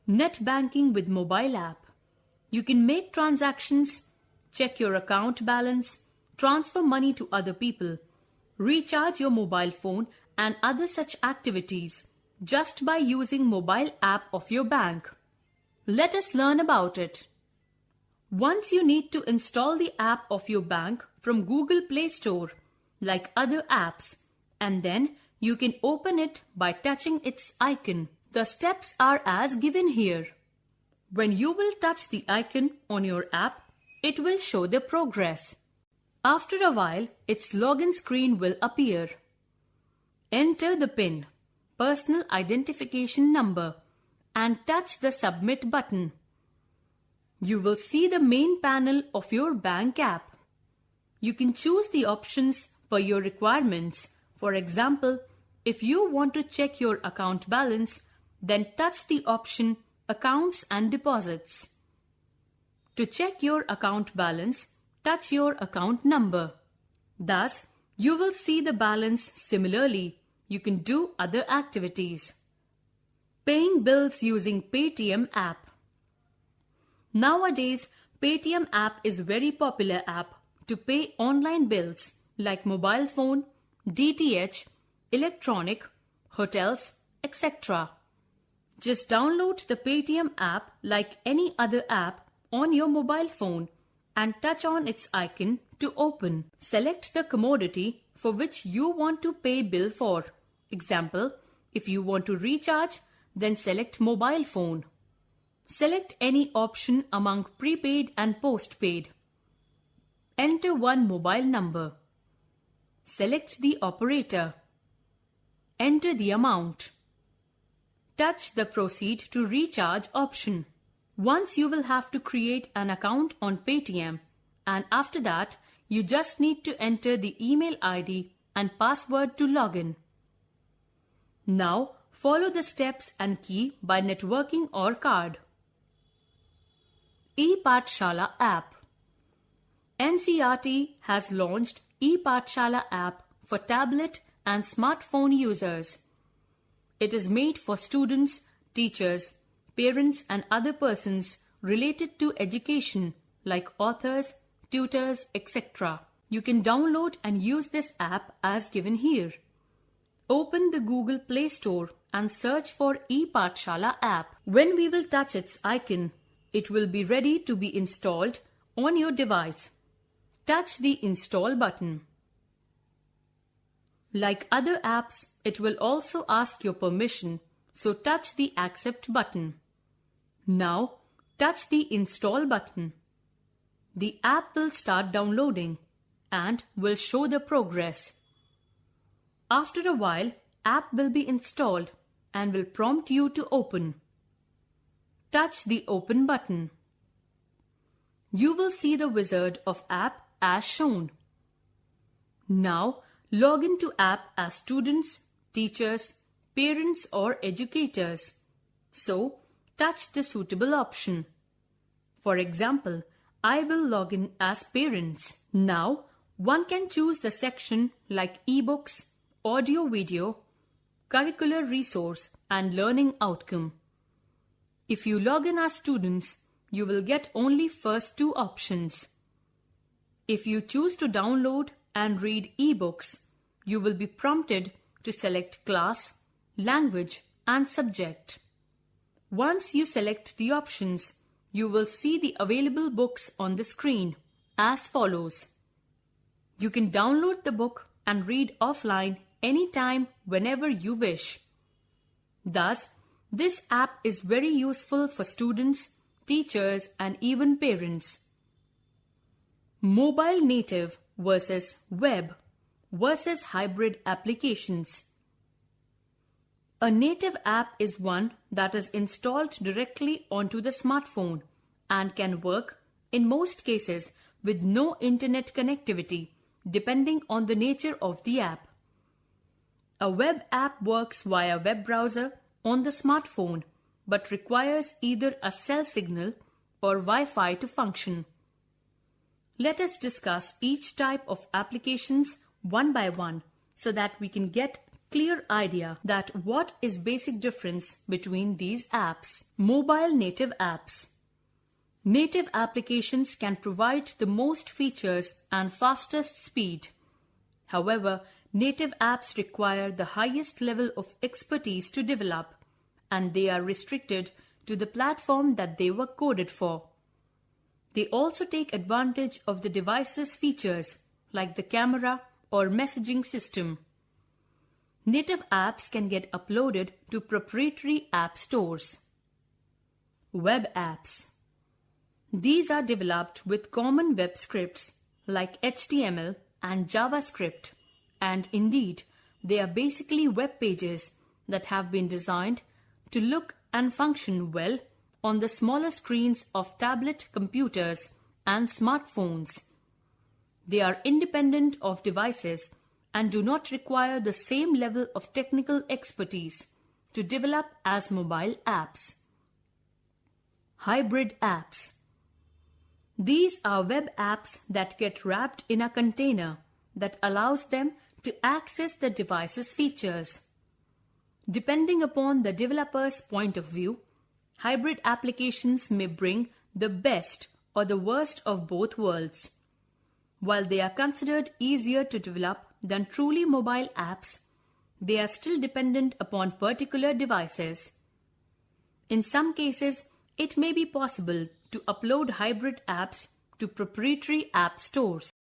Net banking with mobile app. You can make transactions, check your account balance, transfer money to other people, recharge your mobile phone and other such activities just by using mobile app of your bank. Let us learn about it. Once you need to install the app of your bank from Google Play Store like other apps, and then you can open it by touching its icon. The steps are as given here. When you will touch the icon on your app, it will show the progress. After a while, its login screen will appear. Enter the PIN, personal identification number, and touch the submit button. You will see the main panel of your bank app. You can choose the options for your requirements. For example, if you want to check your account balance, then touch the option Accounts and Deposits. To check your account balance, touch your account number. Thus, you will see the balance. Similarly, you can do other activities. Paying bills using Paytm app. Nowadays, Paytm app is very popular app to pay online bills like mobile phone, DTH, electronic, hotels, etc. Just download the Paytm app like any other app on your mobile phone and touch on its icon to open. Select the commodity for which you want to pay bill for. Example, if you want to recharge, then select mobile phone. Select any option among prepaid and postpaid. Enter one mobile number. Select the operator. Enter the amount. Touch the Proceed to Recharge option. Once you will have to create an account on Paytm, and after that, you just need to enter the email ID and password to login. Now, follow the steps and key by networking or card. ePathshala app. NCERT has launched ePathshala app for tablet and smartphone users. It is made for students, teachers, parents and other persons related to education like authors, tutors, etc. You can download and use this app as given here. Open the Google Play Store and search for ePathshala app. When we will touch its icon, it will be ready to be installed on your device. Touch the Install button. Like other apps, it will also ask your permission, so touch the Accept button. Now, touch the Install button. The app will start downloading and will show the progress. After a while, app will be installed and will prompt you to open. Touch the Open button. You will see the wizard of app as shown. Now, log into app as students, teachers, parents or educators. So, touch the suitable option. For example, I will log in as parents. Now, one can choose the section like ebooks, audio-video, curricular resource and learning outcome. If you log in as students, you will get only first two options. If you choose to download and read ebooks, you will be prompted to select class, language and subject. Once you select the options, you will see the available books on the screen as follows. You can download the book and read offline anytime whenever you wish. Thus, this app is very useful for students, teachers and even parents. Mobile native versus web versus hybrid applications. A native app is one that is installed directly onto the smartphone and can work in most cases with no internet connectivity depending on the nature of the app. A web app works via web browser on the smartphone but requires either a cell signal or Wi-Fi to function. Let us discuss each type of applications one by one so that we can get clear idea that what is basic difference between these apps. Mobile native apps. Native applications can provide the most features and fastest speed. However, native apps require the highest level of expertise to develop, and they are restricted to the platform that they were coded for. They also take advantage of the device's features like the camera or messaging system. Native apps can get uploaded to proprietary app stores. Web apps. These are developed with common web scripts like HTML and JavaScript, and indeed, they are basically web pages that have been designed to look and function well on the smaller screens of tablet computers and smartphones. They are independent of devices and do not require the same level of technical expertise to develop as mobile apps. Hybrid apps. These are web apps that get wrapped in a container that allows them to access the device's features. Depending upon the developer's point of view, hybrid applications may bring the best or the worst of both worlds. While they are considered easier to develop than truly mobile apps, they are still dependent upon particular devices. In some cases, it may be possible to upload hybrid apps to proprietary app stores.